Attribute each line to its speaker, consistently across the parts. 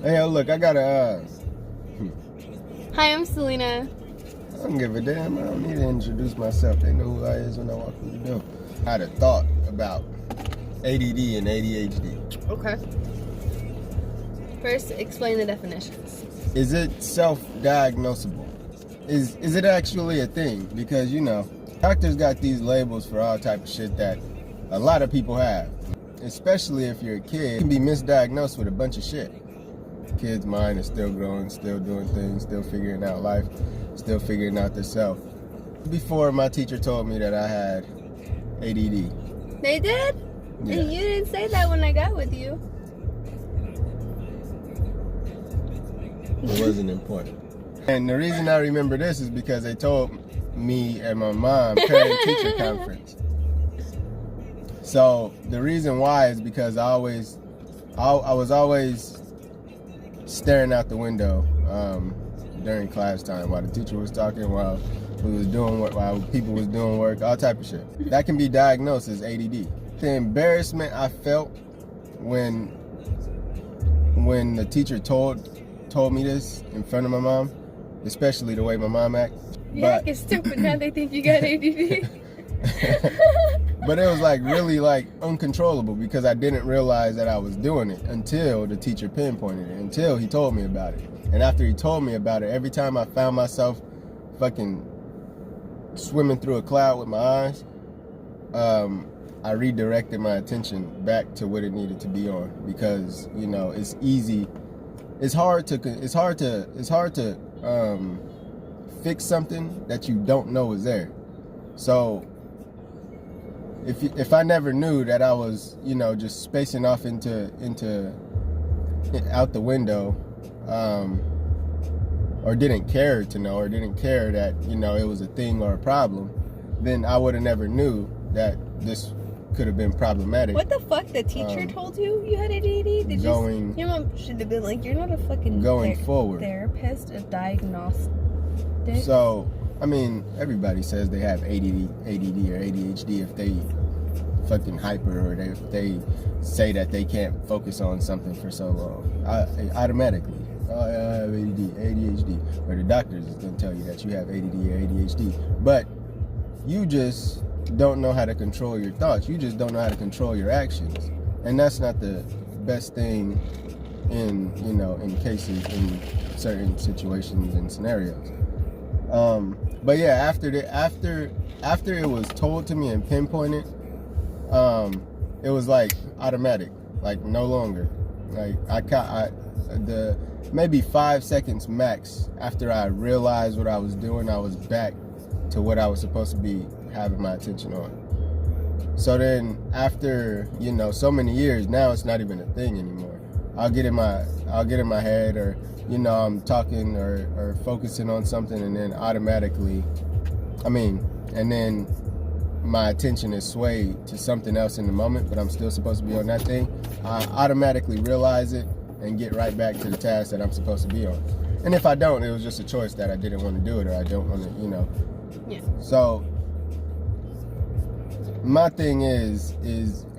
Speaker 1: Hey, yo, look, I gotta,
Speaker 2: Hi, I'm Selena.
Speaker 1: I don't give a damn. I don't need to introduce myself. They know who I is when I walk through the door. I had a thought about ADD and ADHD.
Speaker 2: Okay. First, explain the definitions.
Speaker 1: Is it self-diagnosable? Is it actually a thing? Because, you know, doctors got these labels for all type of shit that a lot of people have. Especially if you're a kid, you can be misdiagnosed with a bunch of shit. Kid's mind is still growing, still doing things, still figuring out life, still figuring out themselves. Before, my teacher told me that I had ADD.
Speaker 2: They did?
Speaker 1: Yeah.
Speaker 2: And you didn't say that when I got with you.
Speaker 1: It wasn't important. And the reason I remember this is because they told me and my mom parent-teacher conference. So the reason why is because I was always staring out the window during class time while the teacher was talking, while people was doing work, all type of shit. That can be diagnosed as ADD. The embarrassment I felt when the teacher told me this in front of my mom, especially the way my mom acts.
Speaker 2: You're acting stupid now. They think you got ADD.
Speaker 1: But it was like really like uncontrollable because I didn't realize that I was doing it until the teacher pinpointed it, until he told me about it. And after he told me about it, every time I found myself fucking swimming through a cloud with my eyes, I redirected my attention back to what it needed to be on, because, you know, it's easy. It's hard to fix something that you don't know is there. So if I never knew that I was, you know, just spacing off into out the window, or didn't care to know, or didn't care that, you know, it was a thing or a problem, then I would have never knew that this could have been problematic.
Speaker 2: What the fuck? The teacher told you had ADD? Your mom should have been like, you're not a fucking
Speaker 1: forward
Speaker 2: therapist, a diagnostic.
Speaker 1: So, I mean, everybody says they have ADD or ADHD if they fucking hyper, or if they say that they can't focus on something for so long. Automatically, oh, I have ADHD. Or the doctors is going to tell you that you have ADD or ADHD. But you just don't know how to control your thoughts. You just don't know how to control your actions. And that's not the best thing in cases, in certain situations and scenarios. But yeah, after it was told to me and pinpointed, it was like automatic, like no longer. Like the maybe 5 seconds max after I realized what I was doing, I was back to what I was supposed to be having my attention on. So then after, you know, so many years, now it's not even a thing anymore. I'll get in my head, or, you know, I'm talking or focusing on something, and then and then my attention is swayed to something else in the moment, but I'm still supposed to be on that thing. I automatically realize it and get right back to the task that I'm supposed to be on. And if I don't, it was just a choice that I didn't want to do it, or I don't want to, you know.
Speaker 2: Yeah.
Speaker 1: So my thing is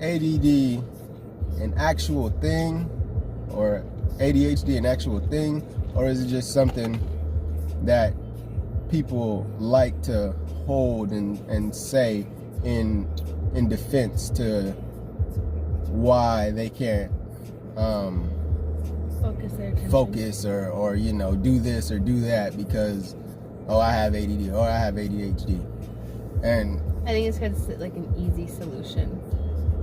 Speaker 1: ADD an actual thing, or ADHD an actual thing, or is it just something that people like to hold and say in defense to why they can't focus or you know, do this or do that because, oh, I have ADD or I have ADHD. And
Speaker 2: I think it's because it's like an easy solution.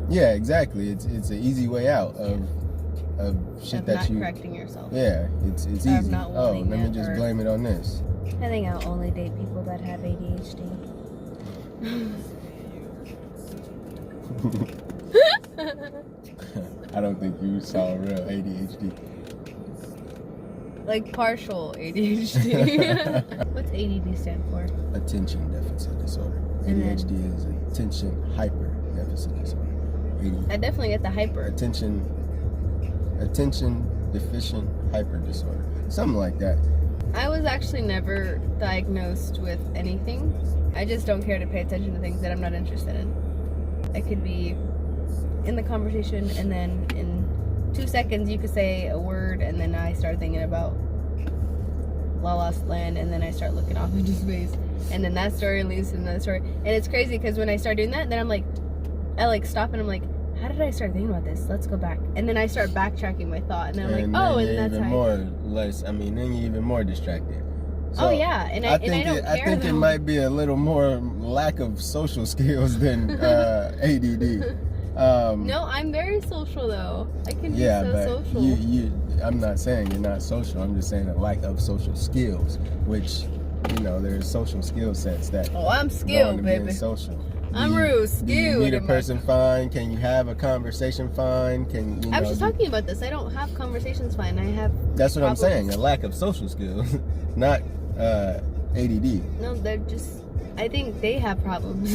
Speaker 1: Yeah, exactly. It's an easy way out of shit that you.
Speaker 2: Correcting yourself.
Speaker 1: Yeah, it's easy. Let me just blame it on this.
Speaker 2: I think I'll only date people that have ADHD.
Speaker 1: I don't think you saw real ADHD.
Speaker 2: Like partial ADHD. What's ADD stand for?
Speaker 1: Attention deficit disorder. ADHD is attention hyper deficit disorder.
Speaker 2: I definitely get the hyper.
Speaker 1: Attention deficient hyper disorder. Something like that.
Speaker 2: I was actually never diagnosed with anything. I just don't care to pay attention to things that I'm not interested in. I could be in the conversation and then in 2 seconds you could say a word, and then I start thinking about La Lost Land, and then I start looking off into space, and then that story leads to another story. And it's crazy because when I start doing that, then I'm like, I like stop and I'm like, how did I start thinking about this? Let's go back. And then I start backtracking my thought, and then I'm like, oh, and that's
Speaker 1: even
Speaker 2: how.
Speaker 1: More or less. I mean, then you're even more distracted. So
Speaker 2: Oh yeah, and I don't care.
Speaker 1: I think it might be a little more lack of social skills than ADD.
Speaker 2: No, I'm very social though. I can be
Speaker 1: Yeah,
Speaker 2: so
Speaker 1: but
Speaker 2: social.
Speaker 1: I'm not saying you're not social. I'm just saying a lack of social skills, which, you know, there's social skill sets that.
Speaker 2: Oh, I'm
Speaker 1: go
Speaker 2: skilled,
Speaker 1: into being
Speaker 2: baby.
Speaker 1: social.
Speaker 2: I'm real skilled.
Speaker 1: Do you meet a person fine? Can you have a conversation fine? Can you
Speaker 2: I
Speaker 1: know?
Speaker 2: was just talking about this. I don't have conversations fine. I have.
Speaker 1: That's what
Speaker 2: problems.
Speaker 1: I'm saying. A lack of social skills, not ADD.
Speaker 2: No, they're just. I think they have problems.